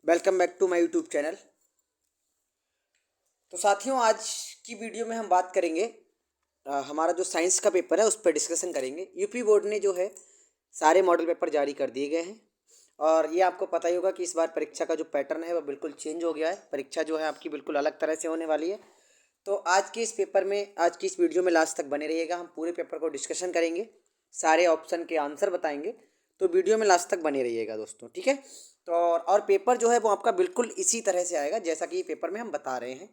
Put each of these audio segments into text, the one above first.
Welcome back to my YouTube channel. तो साथियों, आज की वीडियो में हम बात करेंगे हमारा जो साइंस का पेपर है उस पर डिस्कशन करेंगे। यूपी बोर्ड ने जो है सारे मॉडल पेपर जारी कर दिए गए हैं और ये आपको पता ही होगा कि इस बार परीक्षा का जो पैटर्न है वह बिल्कुल चेंज हो गया है। परीक्षा जो है आपकी बिल्कुल अलग तरह से होने वाली है। तो आज के इस पेपर में, आज की इस वीडियो में लास्ट तक बने रहिएगा। हम पूरे पेपर को डिस्कशन करेंगे, सारे ऑप्शन के आंसर बताएंगे। तो वीडियो में लास्ट तक बने रहिएगा दोस्तों, ठीक है। तो और पेपर जो है वो आपका बिल्कुल इसी तरह से आएगा जैसा कि पेपर में हम बता रहे हैं।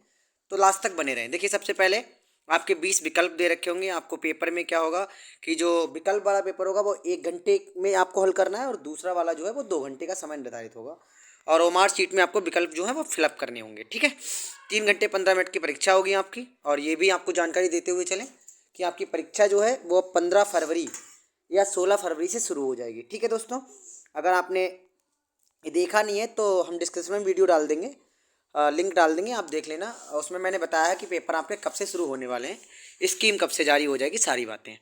तो लास्ट तक बने रहें। देखिए, सबसे पहले आपके 20 विकल्प दे रखे होंगे। आपको पेपर में क्या होगा कि जो विकल्प वाला पेपर होगा वो 1 घंटे में आपको हल करना है और दूसरा वाला जो है वो 2 घंटे का समय निर्धारित होगा। और ओमार शीट में आपको विकल्प जो है वो फिलअप करने होंगे, ठीक है। 3 घंटे 15 मिनट की परीक्षा होगी आपकी। और ये भी आपको जानकारी देते हुए चलें कि आपकी परीक्षा जो है वो 15 फरवरी या 16 फरवरी से शुरू हो जाएगी, ठीक है दोस्तों। अगर आपने ये देखा नहीं है तो हम डिस्क्रिप्शन में वीडियो डाल देंगे, लिंक डाल देंगे, आप देख लेना। उसमें मैंने बताया कि पेपर आपके कब से शुरू होने वाले हैं, स्कीम कब से जारी हो जाएगी, सारी बातें।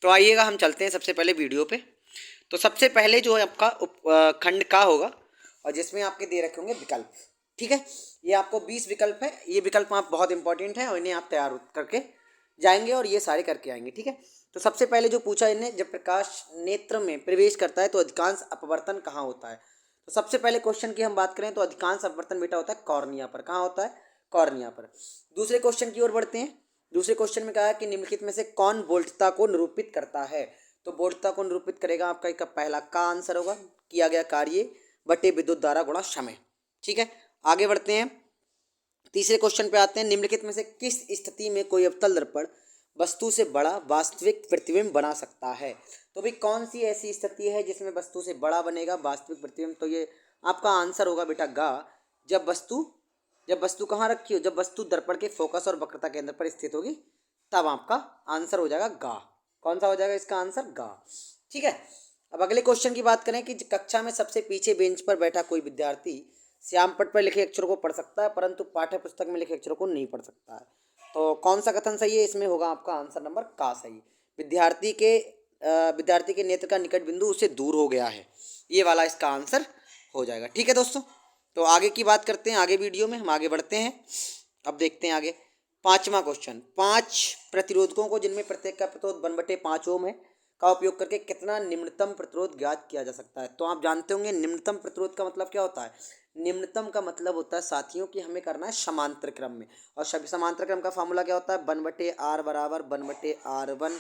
तो आइएगा हम चलते हैं सबसे पहले वीडियो पे। तो सबसे पहले जो है आपका खंड का होगा और जिसमें आपके दे रखे होंगे विकल्प, ठीक है। ये आपको 20 विकल्प है। ये विकल्प आप बहुत इंपॉर्टेंट हैं और इन्हें आप तैयार करके जाएंगे और ये सारे करके आएंगे, ठीक है। तो सबसे पहले जो पूछा इन्हें, जब प्रकाश नेत्र में प्रवेश करता है तो अधिकांश अपवर्तन कहाँ होता है। तो सबसे पहले क्वेश्चन की हम बात करें तो अधिकांश अपवर्तन बेटा होता है कॉर्निया पर। कहाँ होता है? कॉर्निया पर। दूसरे क्वेश्चन की ओर बढ़ते हैं। दूसरे क्वेश्चन में कहा है कि निम्नलिखित में से कौन वोल्टता को निरूपित करता है। तो वोल्टता को निरूपित करेगा आपका एक पहला का आंसर होगा किया गया कार्य बटे विद्युत धारा गुणा समय, ठीक है। आगे बढ़ते हैं, तीसरे क्वेश्चन पे आते हैं। निम्नलिखित में से किस स्थिति में कोई अवतल दर्पण वस्तु से बड़ा वास्तविक प्रतिबिंब बना सकता है। तो भाई कौन सी ऐसी स्थिति है जिसमें वस्तु से बड़ा बनेगा वास्तविक प्रतिबिंब। तो ये आपका आंसर होगा बेटा गा। जब वस्तु कहाँ रखी हो, जब वस्तु दर्पण के फोकस और वक्रता केंद्र पर स्थित होगी तब आपका आंसर हो जाएगा गा। कौन सा हो जाएगा इसका आंसर? गा, ठीक है। अब अगले क्वेश्चन की बात करें कि कक्षा में सबसे पीछे बेंच पर बैठा कोई विद्यार्थी श्याम पट पर लिखे अक्षरों को पढ़ सकता है परंतु पाठ्य पुस्तक में लिखे अक्षरों को नहीं पढ़ सकता है। तो कौन सा कथन सही है? इसमें होगा आपका आंसर नंबर का सही। विद्यार्थी के नेत्र का निकट बिंदु उससे दूर हो गया है, ये वाला इसका आंसर हो जाएगा, ठीक है दोस्तों। तो आगे की बात करते हैं, आगे वीडियो में हम आगे बढ़ते हैं। अब देखते हैं आगे पांचवा क्वेश्चन। 5 प्रतिरोधकों को जिनमें प्रत्येक का प्रतिरोध 1/5 ओम है का उपयोग करके कितना निम्नतम प्रतिरोध ज्ञात किया जा सकता है। तो आप जानते होंगे निम्नतम प्रतिरोध का मतलब क्या होता है। निम्नतम का मतलब होता है साथियों कि हमें करना है समांतर क्रम में। और सभी समांतर क्रम का फार्मूला क्या होता है? 1/r बराबर 1/r1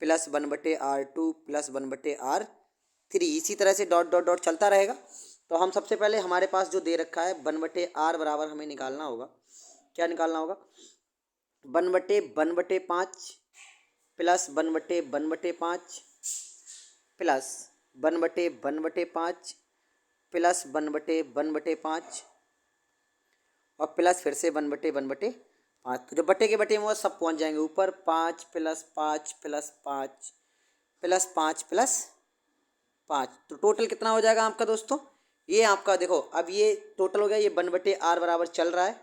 plus 1/r2 plus 1/r3। इसी तरह से डॉट डॉट डॉट चलता रहेगा। तो हम सबसे पहले हमारे पास जो दे रखा है 1/r बराबर हमें निकालना होगा। क्या निकालना होगा? 1/1/5 प्लस 1/1/5 प्लस 1/1/5 प्लस 1/1/5 और प्लस फिर से 1/1/5। तो जो बटे के बटे में वो सब पहुंच जाएंगे ऊपर। 5 प्लस 5 प्लस 5 प्लस 5 प्लस 5। तो टोटल कितना हो जाएगा आपका दोस्तों? ये आपका देखो, अब ये टोटल हो गया, ये 1/r बराबर चल रहा है।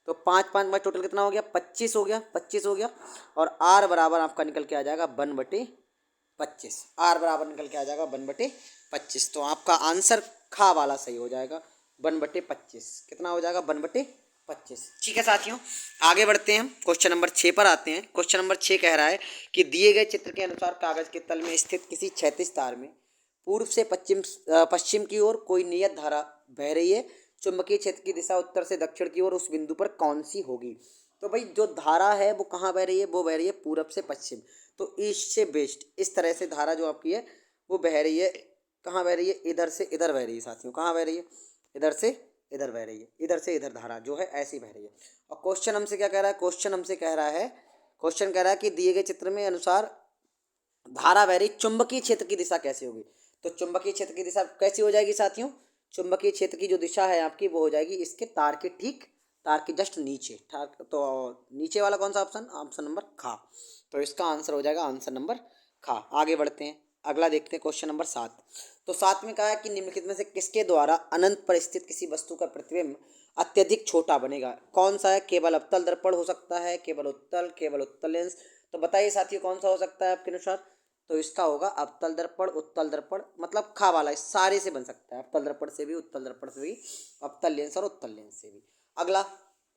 तो 5 5 में टोटल कितना हो गया? 25 हो गया, 25 हो गया। और r बराबर आपका निकल के आ जाएगा 1/25। r बराबर निकल के आ जाएगा 1/25। तो आपका आंसर खा वाला सही हो जाएगा 1/25। कितना हो जाएगा? 1/25, ठीक है साथियों। आगे बढ़ते हैं, हम क्वेश्चन नंबर 6 पर आते हैं। क्वेश्चन नंबर 6 कह रहा है कि दिए गए चित्र के अनुसार कागज के तल में स्थित किसी क्षैतिज तार में पूर्व से पश्चिम की ओर कोई नियत धारा बह रही है। चुंबकीय क्षेत्र की दिशा उत्तर से दक्षिण की ओर उस बिंदु पर कौन सी होगी। तो भाई जो धारा है वो कहाँ बह रही है? वो बह रही है पूरब से पश्चिम। तो ईस्ट से वेस्ट, इस तरह से धारा जो आपकी है वो बह रही है। कहाँ बह रही है? इधर से इधर बह रही है साथियों। कहाँ बह रही है? इधर से इधर बह रही है। इधर से इधर धारा जो है ऐसी बह रही है। और क्वेश्चन हमसे क्या कह रहा है? क्वेश्चन कह रहा है कि दिए गए चित्र में अनुसार धारा बह रही चुंबकीय क्षेत्र की दिशा कैसी होगी। तो चुंबकीय क्षेत्र की दिशा कैसी हो जाएगी साथियों? चुंबकीय क्षेत्र की जो दिशा है आपकी वो हो जाएगी इसके तार के जस्ट नीचे। तो नीचे वाला कौन सा ऑप्शन? ऑप्शन नंबर खा। तो इसका आंसर हो जाएगा आंसर नंबर खा। आगे बढ़ते हैं, अगला देखते हैं क्वेश्चन नंबर 7। तो 7 में कहा है कि निम्नलिखित में से किसके द्वारा अनंत पर स्थित किसी वस्तु का प्रतिबिंब अत्यधिक छोटा बनेगा। कौन सा है? केवल अवतल दर्पण हो सकता है, केवल उत्तल लेंस। तो बताइए साथियों कौन सा हो सकता है आपके अनुसार? तो इसका होगा अवतल दर्पण, उत्तल दर्पण, मतलब खा वाला इस सारे से बन सकता है, अवतल दर्पण से भी, उत्तल दर्पण से भी, अवतल लेंस और उत्तल लेंस से भी। अगला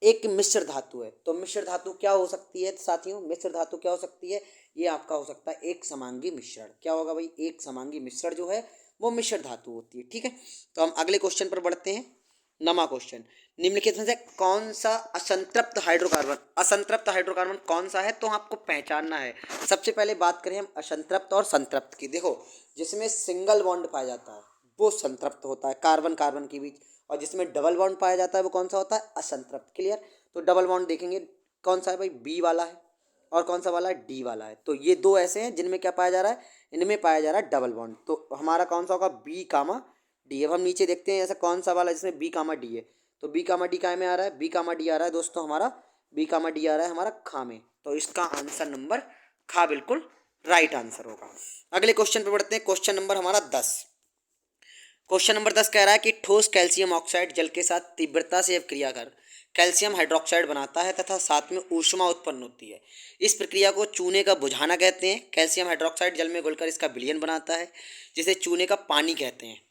एक मिश्र धातु है, तो मिश्र धातु क्या हो सकती है साथियों, मिश्र धातु क्या हो सकती है, ये आपका हो सकता है एक समांगी मिश्रण। क्या होगा भाई, एक समांगी मिश्रण जो है वो मिश्र धातु होती है। ठीक है, तो हम अगले क्वेश्चन पर बढ़ते हैं। नमा क्वेश्चन, निम्नलिखित में से कौन सा असंतृप्त हाइड्रोकार्बन, असंतृप्त हाइड्रोकार्बन कौन सा है, तो आपको पहचानना है। सबसे पहले बात करें हम असंतृप्त और संतृप्त की। देखो, जिसमें सिंगल बॉन्ड पाया जाता है वो संतृप्त होता है, कार्बन कार्बन के बीच, और जिसमें डबल बॉन्ड पाया जाता है वो कौन सा होता है, असंतृप्त। क्लियर, तो डबल बॉन्ड देखेंगे कौन सा है भाई, बी वाला है, और कौन सा वाला है, डी वाला है। तो ये दो ऐसे हैं जिनमें क्या पाया जा रहा है, इनमें पाया जा रहा है डबल बॉन्ड। तो हमारा कौन सा होगा, बी कामा डी। अब हम नीचे देखते हैं ऐसा कौन सा वाला जिसमें बी कामा डी है, तो बी कामा डी काय में आ रहा है, बी कामा डी आ रहा है दोस्तों हमारा, बी कामा डी आ रहा है हमारा खा में। तो इसका आंसर नंबर खा बिल्कुल राइट आंसर होगा। अगले क्वेश्चन पे बढ़ते हैं, क्वेश्चन नंबर हमारा 10। क्वेश्चन नंबर 10 कह रहा है कि ठोस कैल्शियम ऑक्साइड जल के साथ तीव्रता से अभिक्रिया कर कैल्शियम हाइड्रोक्साइड बनाता है तथा साथ में ऊष्मा उत्पन्न होती है। इस प्रक्रिया को चूने का बुझाना कहते हैं। कैल्शियम हाइड्रोक्साइड जल में घुलकर इसका विलयन बनाता है, जिसे चूने का पानी कहते हैं।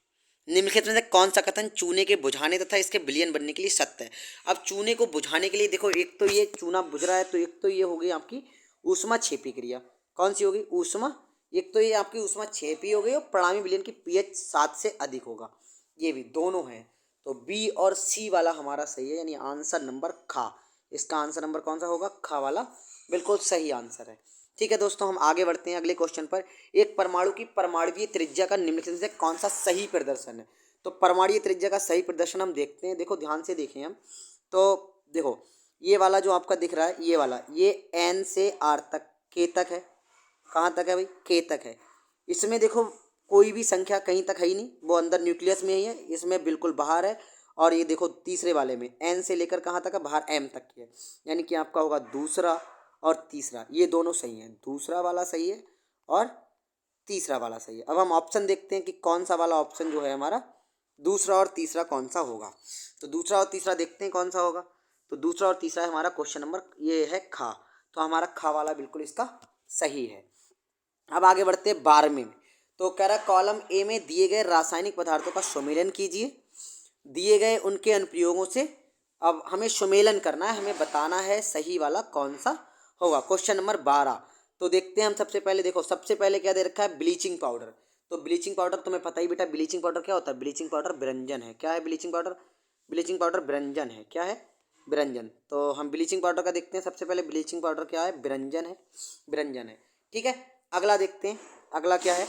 निम्नलिखित में से कौन सा कथन चूने के बुझाने तथा इसके विलयन बनने के लिए सत्य है। अब चूने को बुझाने के लिए देखो, एक तो ये चूना बुझ रहा है, तो एक तो ये हो गई आपकी ऊष्मा छेपी क्रिया। कौन सी होगी, ऊष्मा, एक तो ये आपकी ऊष्मा छेपी हो गई और परिणामी विलयन की पीएच 7 से अधिक होगा, ये भी दोनों हैं। तो बी और सी वाला हमारा सही है, यानी आंसर नंबर खा। इसका आंसर नंबर कौन सा होगा, खा वाला बिल्कुल सही आंसर है। ठीक है दोस्तों, हम आगे बढ़ते हैं अगले क्वेश्चन पर। एक परमाणु की परमाणुकीय त्रिज्या का निम्नलिखित में से कौन सा सही प्रदर्शन है। तो परमाणुकीय त्रिज्या का सही प्रदर्शन हम देखते हैं। देखो ध्यान से देखें हम, तो देखो ये वाला जो आपका दिख रहा है, ये वाला, ये एन से आर तक, के तक है। कहाँ तक है भाई, के तक है। इसमें देखो कोई भी संख्या कहीं तक है ही नहीं, वो अंदर न्यूक्लियस में ही है, इसमें बिल्कुल बाहर है। और ये देखो तीसरे वाले में एन से लेकर कहाँ तक है, बाहर एम तक की है, यानी कि आपका होगा दूसरा और तीसरा, ये दोनों सही हैं। दूसरा वाला सही है और तीसरा वाला सही है। अब हम ऑप्शन देखते हैं कि कौन सा वाला ऑप्शन जो है हमारा दूसरा और तीसरा कौन सा होगा। तो दूसरा और तीसरा देखते हैं कौन सा होगा। तो दूसरा और तीसरा है हमारा क्वेश्चन नंबर, ये है खा, तो हमारा खा वाला बिल्कुल इसका सही है। अब आगे बढ़ते हैं 12वें में। तो कह रहा है कॉलम ए में दिए गए रासायनिक पदार्थों का सुमेलन कीजिए, दिए गए उनके अनुप्रयोगों से। अब हमें सुमेलन करना है, हमें बताना है सही वाला कौन सा होगा। क्वेश्चन नंबर 12, तो देखते हैं हम। सबसे पहले देखो, सबसे पहले क्या दे रखा है, ब्लीचिंग पाउडर। तो ब्लीचिंग पाउडर तुम्हें पता ही बेटा, ब्लीचिंग पाउडर क्या होता है, ब्लीचिंग पाउडर व्यंजन है। क्या है ब्लीचिंग पाउडर, ब्लीचिंग पाउडर व्यंजन है। क्या है, व्यंजन। तो हम ब्लीचिंग पाउडर का देखते हैं। सबसे पहले ब्लीचिंग पाउडर क्या है, व्यंजन है, व्यंजन है। ठीक है, अगला देखते हैं, अगला क्या है।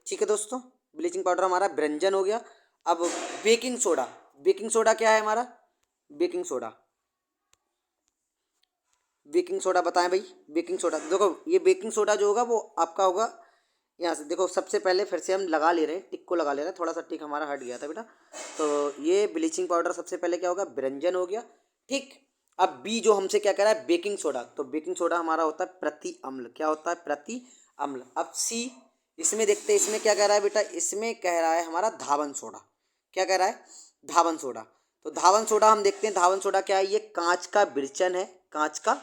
ठीक है दोस्तों, ब्लीचिंग पाउडर हमारा व्यंजन हो गया। अब बेकिंग सोडा, बेकिंग सोडा क्या है हमारा, बेकिंग सोडा, बेकिंग सोडा बताएं भाई। बेकिंग सोडा देखो, ये बेकिंग सोडा जो होगा वो आपका होगा यहाँ से। देखो सबसे पहले फिर से हम लगा ले रहे हैं, टिक को लगा ले रहे हैं, थोड़ा सा टिक हमारा हट गया था बेटा। तो ये ब्लीचिंग पाउडर सबसे पहले क्या होगा, व्यंजन हो गया। ठीक, अब बी जो हमसे क्या कह रहा है, बेकिंग सोडा। तो बेकिंग सोडा हमारा होता है प्रति अम्ल। क्या होता है, प्रति अम्ल। अब सी, इसमें देखते हैं इसमें क्या कह रहा है बेटा, इसमें कह रहा है हमारा धावन सोडा। क्या कह रहा है, धावन सोडा। तो धावन सोडा हम देखते हैं, धावन सोडा क्या है, ये कांच का विरचन है, कांच का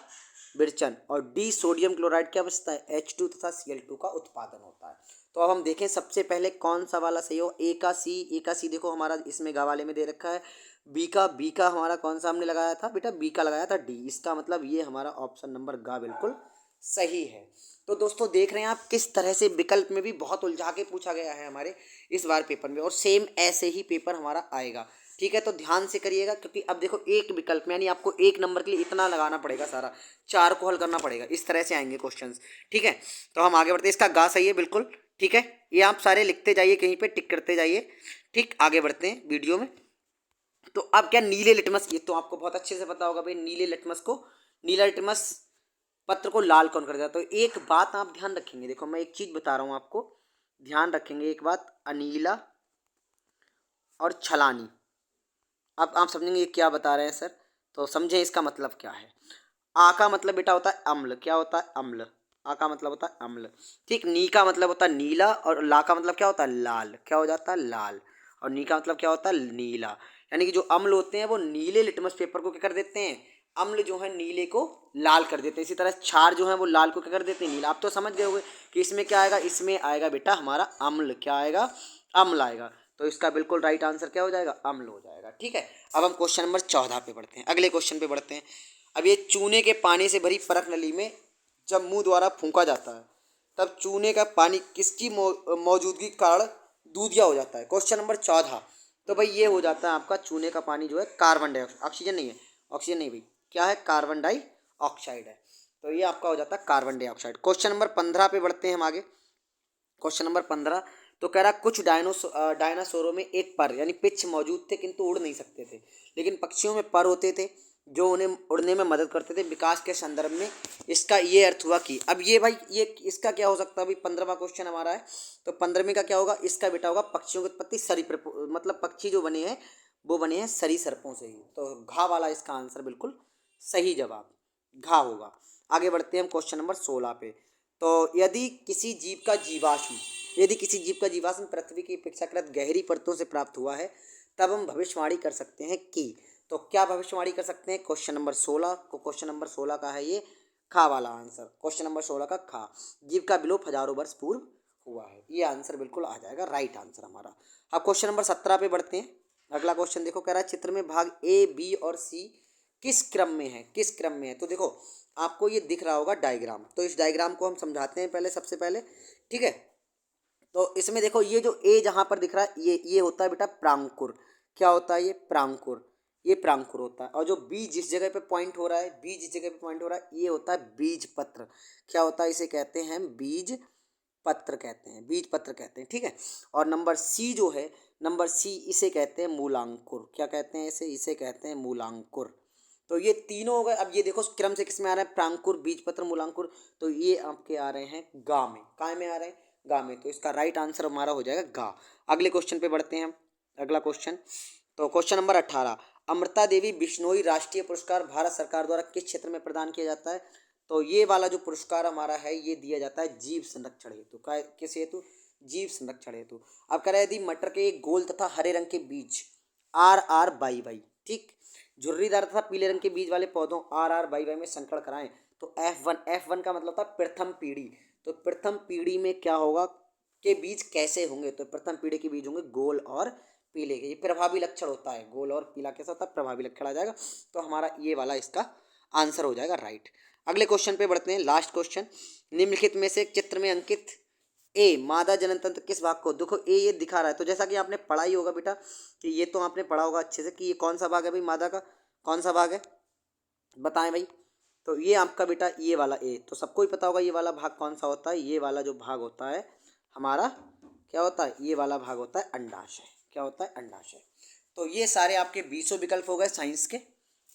विरचन। और डी सोडियम क्लोराइड क्या बचता है, H2 तथा Cl2 का उत्पादन होता है। तो अब हम देखें सबसे पहले कौन सा वाला सही हो। ए का सी, ए का सी देखो हमारा इसमें गा वाले में दे रखा है। बी का हमारा कौन सा हमने लगाया था बेटा, बी का लगाया था डी। इसका मतलब ये हमारा ऑप्शन नंबर गा बिल्कुल सही है। तो दोस्तों देख रहे हैं आप किस तरह से विकल्प में भी बहुत उलझा के पूछा गया है हमारे इस बार पेपर में, और सेम ऐसे ही पेपर हमारा आएगा। ठीक है, तो ध्यान से करिएगा, क्योंकि अब देखो एक विकल्प में यानी आपको एक नंबर के लिए इतना लगाना पड़ेगा, सारा 4 को हल करना पड़ेगा, इस तरह से आएंगे क्वेश्चंस। ठीक है, तो हम आगे बढ़ते हैं। इसका गा सही है बिल्कुल। ठीक है, ये आप सारे लिखते जाइए, कहीं पे टिक करते जाइए। ठीक, आगे बढ़ते हैं वीडियो में। तो अब क्या, नीले लिटमस, ये तो आपको बहुत अच्छे से पता होगा भाई, नीले लिटमस को, नीला लिटमस पत्र को लाल कौन कर देता है। तो एक बात आप ध्यान रखेंगे, देखो मैं एक चीज बता रहा हूँ आपको, ध्यान रखेंगे एक बात, अनीला और छलानी। अब आप समझेंगे ये क्या बता रहे हैं सर, तो समझें इसका मतलब क्या है। आ का मतलब बेटा होता है अम्ल। क्या होता है, अम्ल। आ का मतलब होता है अम्ल। ठीक, नी का मतलब होता है नीला, और ला का मतलब क्या होता है, लाल। क्या हो जाता है, लाल। और नी का मतलब क्या होता है, नीला। यानी कि जो अम्ल होते हैं वो नीले लिटमस पेपर को क्या कर देते हैं, अम्ल जो है नीले को लाल कर देते हैं, इसी तरह क्षार जो है वो लाल को क्या कर देते हैं, नीला। आप तो समझ गए होंगे कि इसमें क्या आएगा, इसमें आएगा बेटा हमारा अम्ल, क्या आएगा, अम्ल आएगा। तो इसका बिल्कुल राइट आंसर क्या हो जाएगा, अम्ल हो जाएगा। ठीक है, अब हम क्वेश्चन नंबर 14 पे बढ़ते हैं, अगले क्वेश्चन पे बढ़ते हैं। अब ये चूने के पानी से भरी परख नली में जब मुंह द्वारा फूंका जाता है तब चूने का पानी किसकी मौजूदगी के कारण दूधिया हो जाता है। क्वेश्चन नंबर 14, तो भाई ये हो जाता है आपका चूने का पानी जो है कार्बन डाइऑक्साइड, ऑक्सीजन नहीं है, ऑक्सीजन नहीं भाई, क्या है, कार्बन डाइऑक्साइड है। तो ये आपका हो जाता है कार्बन डाइऑक्साइड। क्वेश्चन नंबर 15 पे बढ़ते हैं हम आगे। क्वेश्चन नंबर 15, तो कह रहा कुछ डायनासोरों में एक पर यानी पिच मौजूद थे किंतु उड़ नहीं सकते थे, लेकिन पक्षियों में पर होते थे जो उन्हें उड़ने में मदद करते थे। विकास के संदर्भ में इसका ये अर्थ हुआ कि, अब ये भाई ये इसका क्या हो सकता है, अभी 15वां क्वेश्चन हमारा है, तो 15वें का क्या होगा, इसका बेटा होगा पक्षियों की उत्पत्ति सरीसृप, मतलब पक्षी जो बने हैं वो बने हैं सरीसृपों से ही। तो घा वाला इसका आंसर बिल्कुल सही जवाब घा होगा। आगे बढ़ते हैं हम क्वेश्चन नंबर 16 पे। तो यदि किसी जीव का जीवाश्म पृथ्वी की अपेक्षाकृत गहरी परतों से प्राप्त हुआ है तब हम भविष्यवाणी कर सकते हैं कि, तो क्या भविष्यवाणी कर सकते हैं, क्वेश्चन नंबर 16 को, क्वेश्चन नंबर 16 का है ये खा वाला आंसर, क्वेश्चन नंबर 16 का खा, जीव का विलोप हजारों वर्ष पूर्व हुआ है, ये आंसर बिल्कुल आ जाएगा राइट आंसर हमारा। अब क्वेश्चन नंबर 17 पे बढ़ते हैं। अगला क्वेश्चन देखो, कह रहा है चित्र में भाग ए बी और सी किस क्रम में है, किस क्रम में है। तो देखो आपको ये दिख रहा होगा डायग्राम, तो इस डायग्राम को हम समझाते हैं पहले, सबसे पहले, ठीक है। तो इसमें देखो ये जो ए जहाँ पर दिख रहा है ये होता है बेटा प्रांकुर, क्या होता है ये, प्रांकुर, ये प्रांकुर होता है। और जो बी जिस जगह पे पॉइंट हो रहा है, बी जिस जगह पे पॉइंट हो रहा है ये होता है बीज पत्र, क्या होता है, इसे कहते हैं बीज पत्र, कहते हैं बीज पत्र कहते हैं, ठीक है। और नंबर सी जो है, नंबर सी इसे कहते हैं मूलांकुर, क्या कहते हैं इसे, इसे कहते हैं मूलांकुर। तो ये तीनों हो गए। अब ये देखो क्रम से किसमें आ रहा है, प्रांकुर, बीजपत्र, मूलांकुर, तो ये आपके आ रहे हैं गा में, काय में आ रहे हैं, गा में। तो इसका राइट आंसर हमारा हो जाएगा गा। अगले क्वेश्चन पे बढ़ते हैं हम, अगला क्वेश्चन, तो क्वेश्चन नंबर 18, अमृता देवी बिश्नोई राष्ट्रीय पुरस्कार भारत सरकार द्वारा किस क्षेत्र में प्रदान किया जाता है। तो ये वाला जो पुरस्कार हमारा है ये दिया जाता है जीव संरक्षण हेतु, किस हेतु, जीव संरक्षण हेतु। अब कह रहा है यदि मटर के एक गोल तथा हरे रंग के बीज RR22, ठीक, झुर्रीदार तथा पीले रंग के बीज वाले पौधों RR22 में संकरण कराएं तो F1 का मतलब था प्रथम पीढ़ी, तो प्रथम पीढ़ी में क्या होगा के बीज कैसे होंगे, तो प्रथम पीढ़ी के बीज होंगे गोल और पीले के, ये प्रभावी लक्षण होता है, गोल और पीला कैसा होता है, प्रभावी लक्षण आ जाएगा। तो हमारा ये वाला इसका आंसर हो जाएगा राइट। अगले क्वेश्चन पे बढ़ते हैं, लास्ट क्वेश्चन, निम्नलिखित में से चित्र में अंकित ए मादा जनन तंत्र किस भाग को, देखो ए ये दिखा रहा है, तो जैसा कि आपने पढ़ा ही होगा बेटा कि ये तो आपने पढ़ा होगा अच्छे से कि ये कौन सा भाग है भाई, मादा का कौन सा भाग है, बताएं भाई। तो ये आपका बेटा ये वाला ए, तो सबको ही पता होगा ये वाला भाग कौन सा होता है, ये वाला जो भाग होता है हमारा क्या होता है, ये वाला भाग होता है अंडाशय, क्या होता है, अंडाशय। तो ये सारे आपके 20 विकल्प हो गए साइंस के,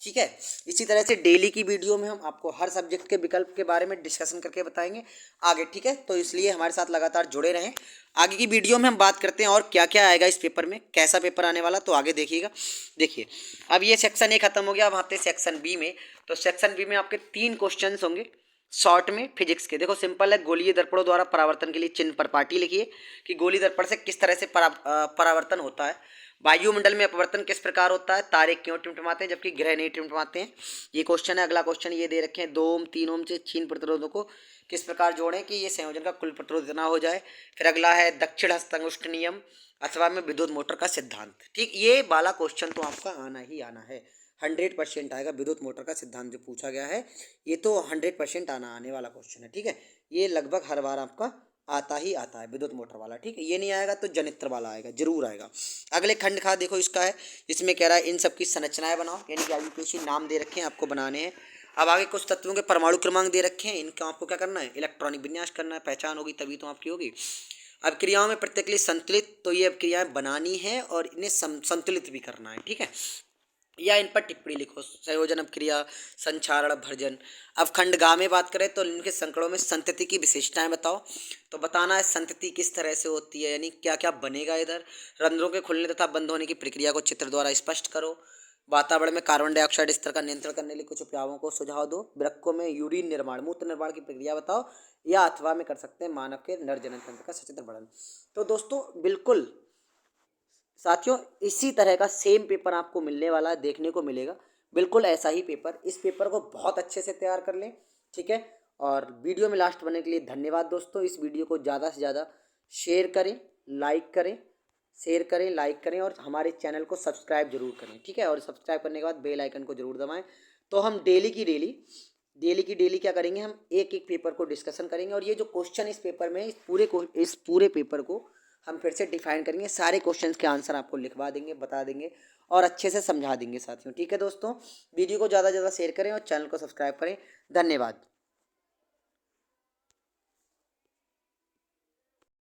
ठीक है। इसी तरह से डेली की वीडियो में हम आपको हर सब्जेक्ट के विकल्प के बारे में डिस्कशन करके बताएंगे आगे, ठीक है। तो इसलिए हमारे साथ लगातार जुड़े रहें। आगे की वीडियो में हम बात करते हैं और क्या क्या आएगा इस पेपर में, कैसा पेपर आने वाला, तो आगे देखिएगा। देखिए अब ये सेक्शन ए खत्म हो गया, अब आते हैं सेक्शन बी में। तो सेक्शन बी में आपके 3 क्वेश्चन होंगे शॉर्ट में फिजिक्स के। देखो सिंपल है, गोलीय दर्पणों द्वारा परावर्तन के लिए चिन्ह पर पार्टी लिखिए कि गोलीय दर्पण से किस तरह से परावर्तन होता है। वायुमंडल में अपवर्तन किस प्रकार होता है, तारे क्यों टिमटिमाते हैं जबकि ग्रह नहीं टिमटिमाते हैं, ये क्वेश्चन है। अगला क्वेश्चन ये दे रखे हैं 2 ओम 3 ओम से क्षीण प्रतिरोधों को किस प्रकार जोड़ें कि ये संयोजन का कुल प्रतिरोध इतना हो जाए। फिर अगला है दक्षिण हस्तंगुष्ठ नियम अथवा में विद्युत मोटर का सिद्धांत, ठीक, ये वाला क्वेश्चन तो आपका आना ही आना है, 100% आएगा। विद्युत मोटर का सिद्धांत जो पूछा गया है ये तो 100% आने वाला क्वेश्चन है, ठीक है। ये लगभग हर बार आपका आता ही आता है विद्युत मोटर वाला, ठीक है। ये नहीं आएगा तो जनित्र वाला आएगा, जरूर आएगा। अगले खंड खा देखो इसका है, इसमें कह रहा है इन सब की संरचनाएं बनाओ, यानी कि आगे नाम दे रखे हैं आपको बनाने हैं। अब आगे कुछ तत्वों के परमाणु क्रमांक दे रखे हैं, इनका आपको क्या करना है, इलेक्ट्रॉनिक विन्यास करना है, पहचान होगी तभी तो आपकी होगी। अब क्रियाओं में प्रत्येक के लिए संतुलित, तो ये अब क्रियाएं बनानी है और इन्हें संतुलित भी करना है, ठीक है। या इन पर टिप्पणी लिखो, संयोजन क्रिया, संचारण, भर्जन। अब खंड गा में बात करें तो इनके संकड़ों में संतति की विशेषताएं बताओ, तो बताना है संतति किस तरह से होती है, यानी क्या क्या बनेगा इधर। रंध्रों के खुलने तथा बंद होने की प्रक्रिया को चित्र द्वारा स्पष्ट करो। वातावरण में कार्बन डाइऑक्साइड स्तर का नियंत्रण करने के लिए कुछ उपायों को सुझाव दो। वृक्कों में यूरिन निर्माण, मूत्र निर्माण की प्रक्रिया बताओ, या अथवा में कर सकते हैं मानव के नर जनन तंत्र का सचित्र वर्णन। तो दोस्तों बिल्कुल साथियों इसी तरह का सेम पेपर आपको मिलने वाला है, देखने को मिलेगा। बिल्कुल ऐसा ही पेपर, इस पेपर को बहुत अच्छे से तैयार कर लें, ठीक है। और वीडियो में लास्ट बनने के लिए धन्यवाद दोस्तों। इस वीडियो को ज़्यादा से ज़्यादा शेयर करें, लाइक करें, शेयर करें, लाइक करें और हमारे चैनल को सब्सक्राइब जरूर करें, ठीक है। और सब्सक्राइब करने के बाद बेल आइकन को जरूर दबाएं। तो हम डेली क्या करेंगे, हम एक एक पेपर को डिस्कशन करेंगे और ये जो क्वेश्चन इस पेपर में, इस पूरे पेपर को हम फिर से डिफाइन करेंगे। सारे क्वेश्चंस के आंसर आपको लिखवा देंगे, बता देंगे और अच्छे से समझा देंगे साथियों, ठीक है दोस्तों। वीडियो को ज़्यादा से ज़्यादा शेयर करें और चैनल को सब्सक्राइब करें। धन्यवाद।